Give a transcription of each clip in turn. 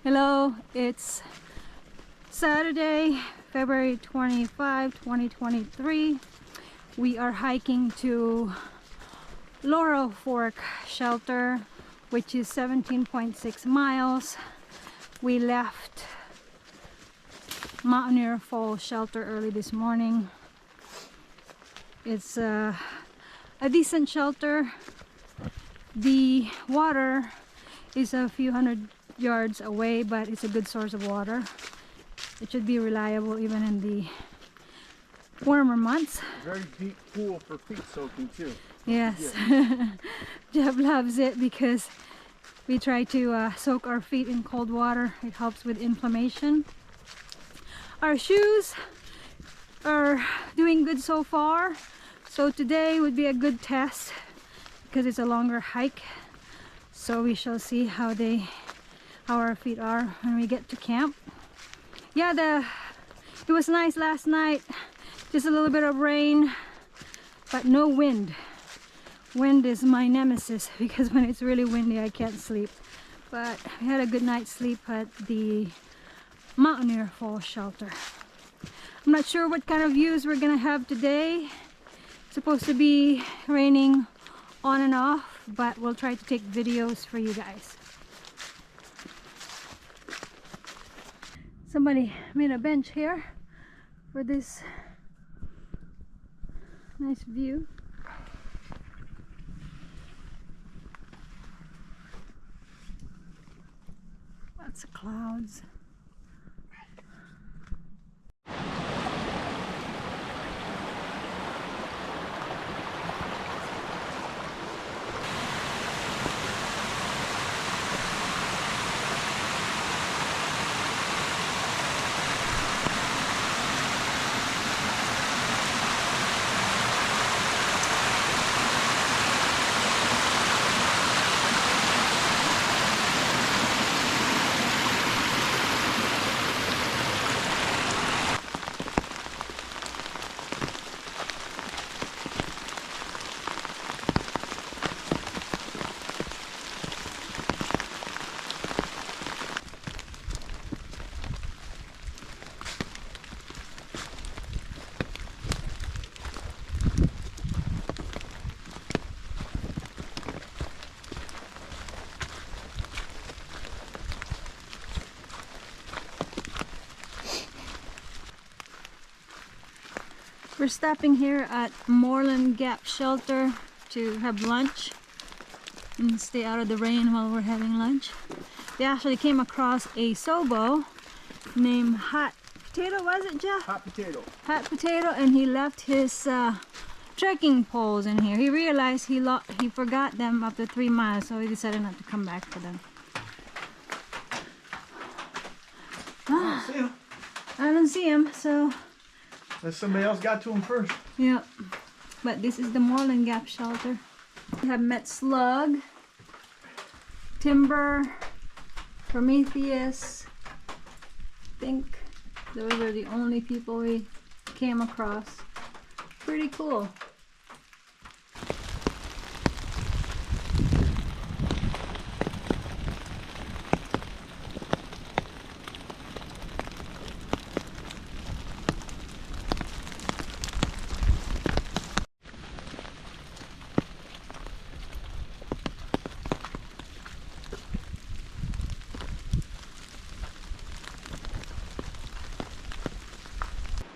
Hello, it's Saturday, February 25, 2023. We are hiking to Laurel Fork shelter, which is 17.6 miles. We left Mountaineer Falls shelter early this morning. It's a decent shelter. The water is a few hundred yards away, but it's a good source of water. It should be reliable even in the warmer months. Very deep pool for feet soaking too. Yes. Yeah. Jeff loves it because we try to soak our feet in cold water. It helps with inflammation. Our shoes are doing good so far, so today would be a good test because it's a longer hike. So we shall see how our feet are when we get to camp. Yeah, it was nice last night. Just a little bit of rain, but no wind. Wind is my nemesis because when it's really windy I can't sleep. But we had a good night's sleep at the Mountaineer Falls shelter. I'm not sure what kind of views we're gonna have today. It's supposed to be raining on and off, but we'll try to take videos for you guys. Somebody made a bench here for this nice view. Lots of clouds. We're stopping here at Moreland Gap Shelter to have lunch and stay out of the rain while we're having lunch. We actually came across a Sobo named Hot Potato, was it, Jeff? Hot Potato. Hot Potato, and he left his trekking poles in here. He realized he forgot them after 3 miles, so he decided not to come back for them. I don't see him. I don't see him, so... Unless somebody else got to him first. Yeah, but this is the Moreland Gap Shelter. We have met Slug, Timber, Prometheus. I think those are the only people we came across. Pretty cool.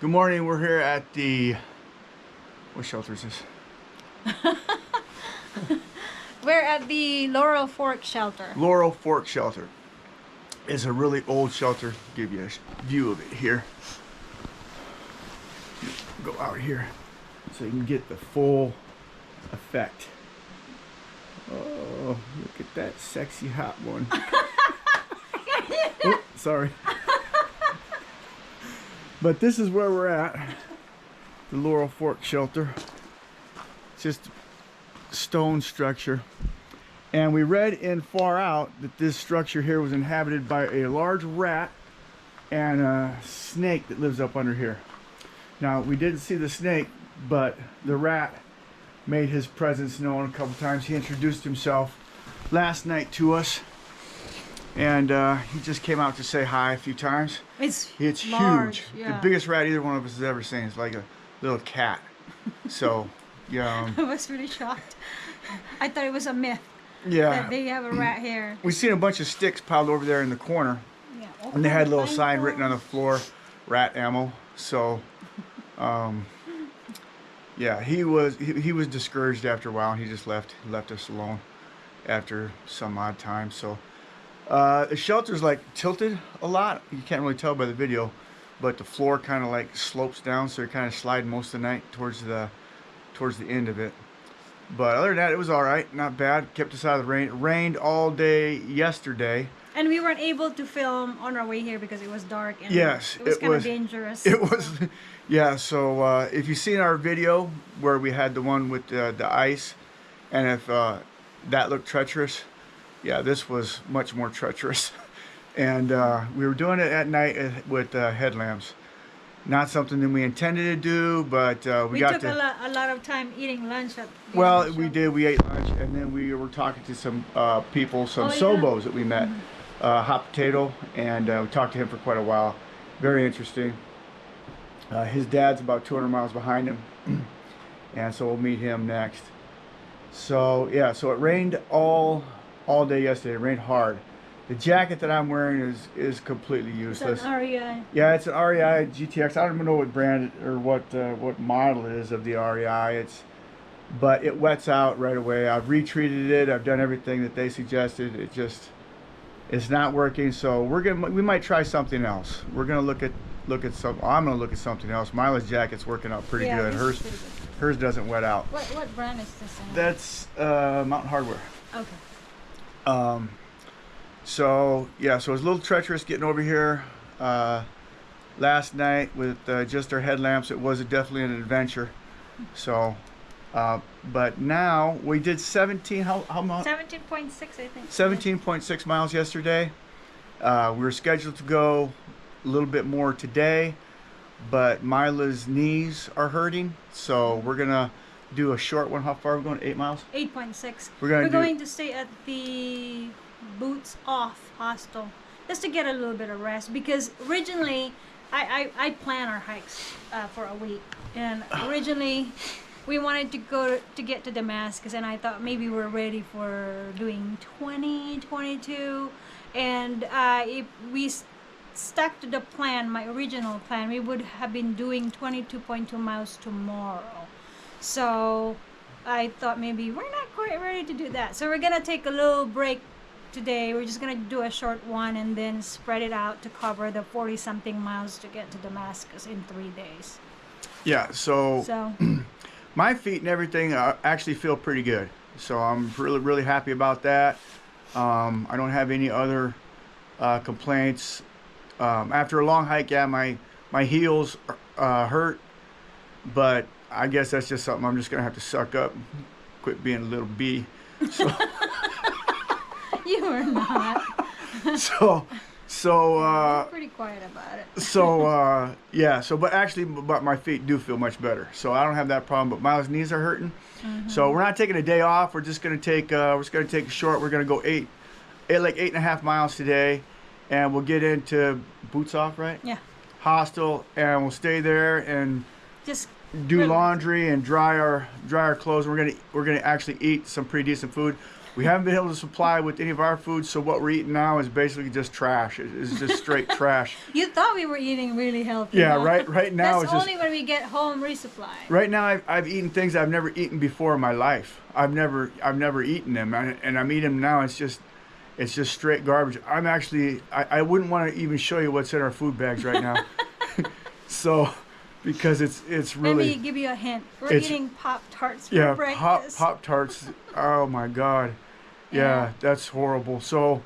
Good morning, we're here at the, what shelter is this? We're at the Laurel Fork shelter. Laurel Fork shelter. It's a really old shelter. Give you a view of it here. Go out here so you can get the full effect. Oh, look at that sexy hot one. Oh, sorry. But this is where we're at, the Laurel Fork shelter. It's just a stone structure. And we read in Far Out that this structure here was inhabited by a large rat and a snake that lives up under here. Now, we didn't see the snake, but the rat made his presence known a couple times. He introduced himself last night to us. And he just came out to say hi a few times. It's huge. large, yeah. The biggest rat either one of us has ever seen. It's like a little cat. So, yeah. I was really shocked. I thought it was a myth Yeah. that they have a rat here. We seen a bunch of sticks piled over there in the corner. Yeah. And they had a little sign written on the floor, rat ammo. So, yeah, he was discouraged after a while, and he just left us alone after some odd time. So, the shelter's like tilted a lot. You can't really tell by the video, but the floor kind of like slopes down, so you're kind of sliding most of the night towards the end of it. But other than that, it was all right, not bad. Kept us out of the rain. It rained all day yesterday. And we weren't able to film on our way here because it was dark and yes, it was kind of dangerous. It was, yeah. So if you've seen our video where we had the one with the ice, and if that looked treacherous, yeah, this was much more treacherous. And we were doing it at night with headlamps. Not something that we intended to do, but we got took a lot of time eating lunch at the well, we did. We ate lunch, and then we were talking to some people, some Sobos that we met. Hot Potato, and we talked to him for quite a while. Very interesting. His dad's about 200 miles behind him, and so we'll meet him next. So yeah, so it rained all day yesterday. It rained hard. The jacket that I'm wearing is completely useless. It's an REI. Yeah, it's an REI GTX. I don't even know what brand or what model it is of the REI. But it wets out right away. I've retreated it. I've done everything that they suggested. It's not working. So we might try something else. We're gonna look at some. I'm gonna look at something else. Mila's jacket's working out pretty good. Hers doesn't wet out. What brand is this? That's Mountain Hardware. Okay. So yeah, so it was a little treacherous getting over here last night with just our headlamps. It was definitely an adventure. So, but now we did 17. How much? 17.6, I think. 17.6 miles yesterday. We were scheduled to go a little bit more today, but Mila's knees are hurting, so we're gonna do a short one. How far are we going? 8 miles? 8.6. We're going to stay at the Boots Off hostel just to get a little bit of rest, because originally I plan our hikes for a week, and originally we wanted to go to get to Damascus, and I thought maybe we're ready for doing 22, and if we stuck to the plan, my original plan, we would have been doing 22.2 miles tomorrow. So I thought maybe we're not quite ready to do that, so we're gonna take a little break today. We're just gonna do a short one and then spread it out to cover the 40-something miles to get to Damascus in 3 days. Yeah, so my feet and everything actually feel pretty good, so I'm really happy about that. I don't have any other complaints. After a long hike, yeah, my heels hurt, but I guess that's just something I'm just gonna have to suck up, quit being a little bee. So You were not. so You're pretty quiet about it. So yeah, but my feet do feel much better, so I don't have that problem. But Mila's knees are hurting, so we're not taking a day off. We're just gonna take a short. We're gonna go 8.5 miles today, and we'll get into Boots Off, right? Yeah. Hostel, and we'll stay there and Just do laundry and dry our clothes. We're gonna actually eat some pretty decent food. We haven't been able to supply with any of our food, so what we're eating now is basically just trash. It's just straight trash. You thought we were eating really healthy. Yeah, huh? right now That's it's only when we get home resupply. Right now I've eaten things I've never eaten before in my life. I've never eaten them, and I'm eating them now. It's just straight garbage. I wouldn't want to even show you what's in our food bags right now. So, because it's really. Let me give you a hint. We're eating Pop-Tarts for breakfast. Yeah, Pop-Tarts. Oh my God. Yeah, that's horrible. So,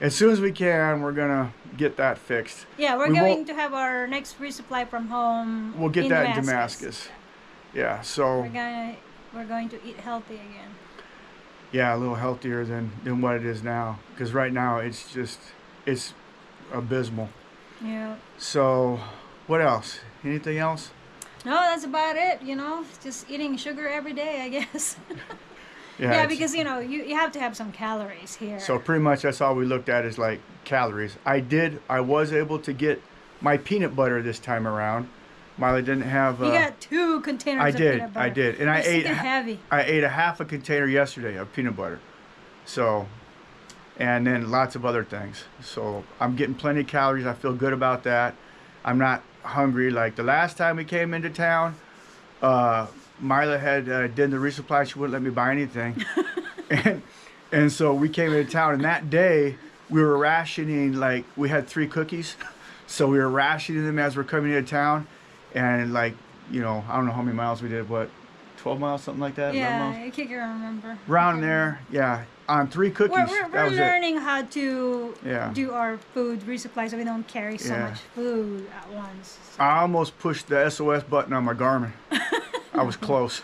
as soon as we can, we're gonna get that fixed. Yeah, we're going to have our next resupply from home. We'll get that in Damascus. Yeah, so we're going to eat healthy again. Yeah, a little healthier than what it is now. Because right now it's abysmal. Yeah. So, what else? Anything else? No, that's about it. Just eating sugar every day, I guess. Yeah, because you know you have to have some calories here. So pretty much that's all we looked at is like calories. I was able to get my peanut butter this time around. Miley didn't have. You got 2 containers of peanut butter. I did, and heavy. I ate a half a container yesterday of peanut butter. So, and then lots of other things. So I'm getting plenty of calories. I feel good about that. I'm not hungry. Like the last time we came into town, Marla had did the resupply. She wouldn't let me buy anything, and so we came into town. And that day we were rationing. Like we had 3 cookies, so we were rationing them as we're coming into town. And like, you know, I don't know how many miles we did. What, 12 miles, something like that? Yeah, I can't remember. Around there, yeah. On 3 cookies. We're learning how to do our food resupply so we don't carry so much food at once. So. I almost pushed the SOS button on my Garmin. I was close.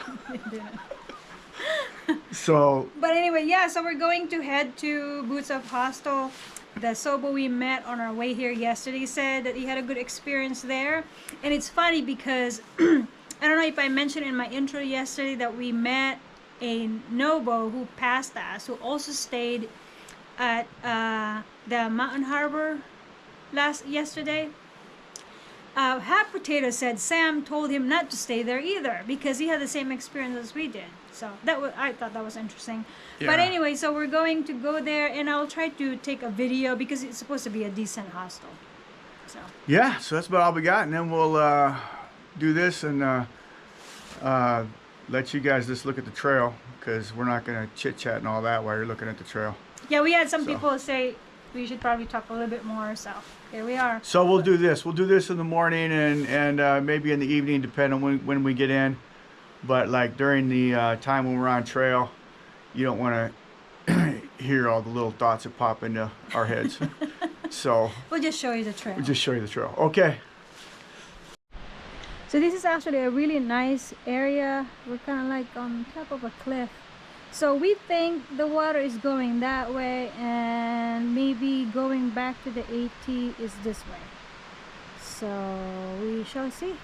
So. But anyway, yeah, so we're going to head to Boots Up Hostel. The Sobo we met on our way here yesterday said that he had a good experience there. And it's funny because, I don't know if I mentioned in my intro yesterday that we met a Nobo who passed us, who also stayed at the Mountain Harbor yesterday. Hot Potato said Sam told him not to stay there either because he had the same experience as we did. So I thought that was interesting. Yeah. But anyway, so we're going to go there, and I'll try to take a video because it's supposed to be a decent hostel. So yeah, so that's about all we got, and then we'll do this and let you guys just look at the trail because we're not going to chit chat and all that while you're looking at the trail. Yeah, we had some people say we should probably talk a little bit more. So here we are. So we'll do this. We'll do this in the morning and maybe in the evening, depending on when we get in. But like during the time when we're on trail, you don't want to hear all the little thoughts that pop into our heads. So we'll just show you the trail. We'll just show you the trail. Okay. So this is actually a really nice area. We're kind of like on top of a cliff. So we think the water is going that way and maybe going back to the AT is this way. So we shall see.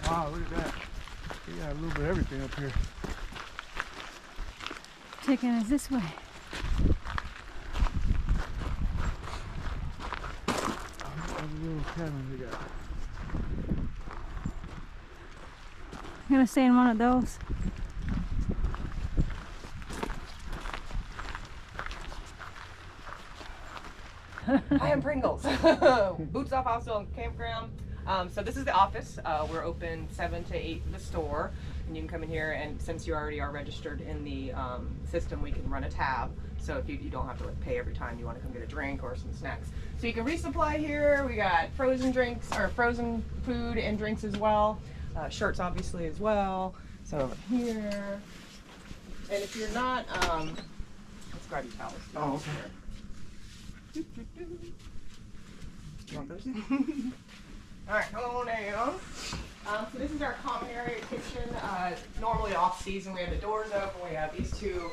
Wow, look at that. We got a little bit of everything up here. Taking us this way. All the little cabins we got. I'm gonna stay in one of those. I am Pringles. Boots Off Hostel and Campground. So this is the office. We're open 7 to 8 for the store, and you can come in here. And since you already are registered in the system, we can run a tab. So if you don't have to like pay every time you want to come get a drink or some snacks. So you can resupply here. We got frozen drinks or frozen food and drinks as well. Shirts obviously as well. So over here. And if you're not, let's grab your towels. Oh, okay. You want those? All right, come on down. So this is our common area kitchen. Normally off season, we have the doors open. We have these two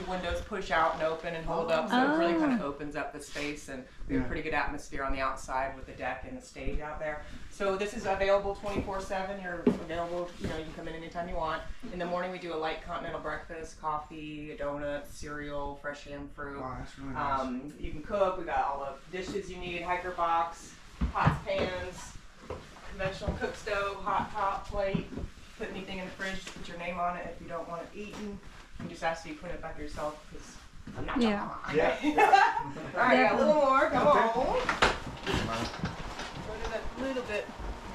windows push out and open and hold up, so it really kind of opens up the space, and we have a pretty good atmosphere on the outside with the deck and the stage out there. So this is available 24/7. You're available, you know, you can come in anytime you want. In the morning we do a light continental breakfast, coffee, a donut, cereal, fresh ham fruit. Wow, that's really nice. You can cook. We got all the dishes you need, hiker box, pots, pans, conventional cook stove, hot top plate. Put anything in the fridge, put your name on it if you don't want it eaten. You just ask you put it back yourself because I'm not Yeah. All right, got a little more. Come on. Go to that little bit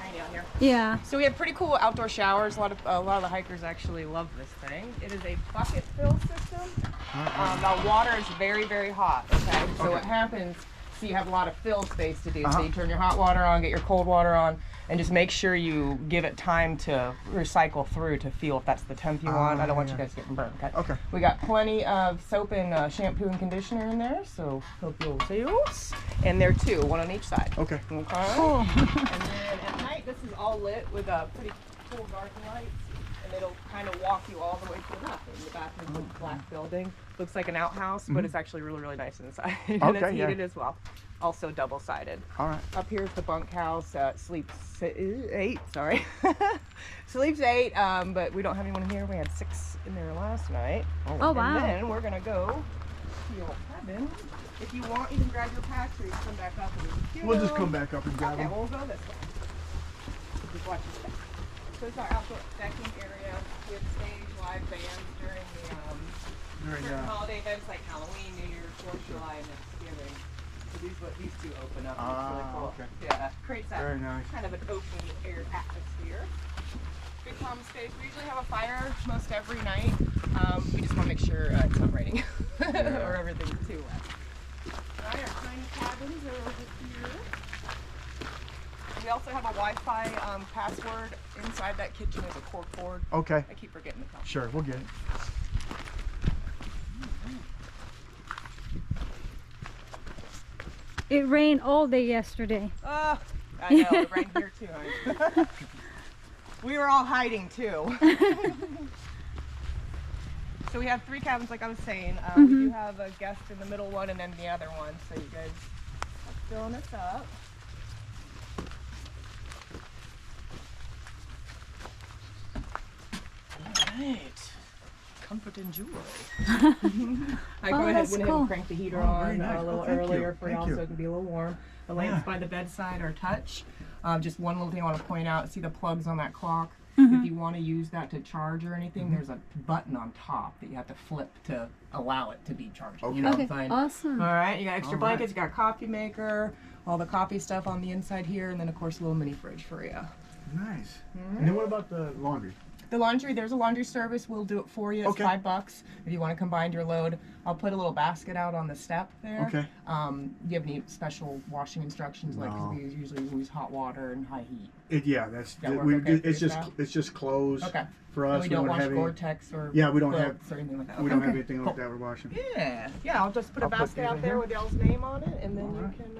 right down here. Yeah. So we have pretty cool outdoor showers. A lot of the hikers actually love this thing. It is a bucket fill system. The water is very, very hot. Okay. So what happens? So you have a lot of fill space to do. So you turn your hot water on, get your cold water on, and just make sure you give it time to recycle through to feel if that's the temp you want. I don't want you guys getting burned. Okay. We got plenty of soap and shampoo and conditioner in there, so hope you'll see those. And there too, one on each side. Okay. Okay. Cool. And then at night, this is all lit with pretty cool garden lights, and it'll kind of walk you all the way to the bathroom. The bathroom's a black building. Looks like an outhouse, but it's actually really, really nice inside. And it's heated as well. Also double-sided. All right. Up here's the bunkhouse. Sleeps 8. Sorry. Sleeps 8, but we don't have anyone here. We had 6 in there last night. Oh, wow. And then we're gonna go to your cabin. If you want, you can grab your packs, or you can come back up and We'll just come back up and grab Okay, them. we'll go this way. Just watch your step. So it's our outdoor decking area. We have stage live bands during the certain holiday events like Halloween, New Year's, 4th of July, and Thanksgiving. So these two open up. And it's really cool. Okay. Yeah, creates that Very nice. kind of an open air atmosphere. Good common space. We usually have a fire most every night. We just want to make sure it's not raining or everything's too wet. All right, our tiny cabins are over here. We also have a Wi-Fi password inside that kitchen is a cork board. Okay. I keep forgetting the password. Sure, we'll get it. It rained all day yesterday. I know, it rained here too, honey. We were all hiding too. So we have 3 cabins, like I was saying. We do have a guest in the middle one and then the other one. So you guys are filling us up. All right. Comfort and joy. I go ahead that's and cool. crank the heater very on nice. a little Thank you. earlier for Thank y'all you. so it can be a little warm. The lamps by the bedside are touch. Just one little thing I want to point out, see the plugs on that clock? If you want to use that to charge or anything, there's a button on top that you have to flip to allow it to be charged. You know what I'm saying? Awesome. All right, you got extra All right. blankets, you got a coffee maker, all the coffee stuff on the inside here, and then of course a little mini fridge for you. Nice. And then what about the laundry? The laundry, there's a laundry service. We'll do it for you. It's Okay. $5 if you want to combine your load. I'll put a little basket out on the step there. Okay. Do you have any special washing instructions? Like, 'cause No. we usually use hot water and high heat. That's That work okay for it's your just style? it's just clothes Okay. for And us. we don't wash have any, Gore-Tex or Yeah, we don't quilts or anything like that. we don't have Okay. anything like that we're washing. Yeah, I'll just put a I'll put basket these out in there here. with y'all's name on it, and then Alright. you can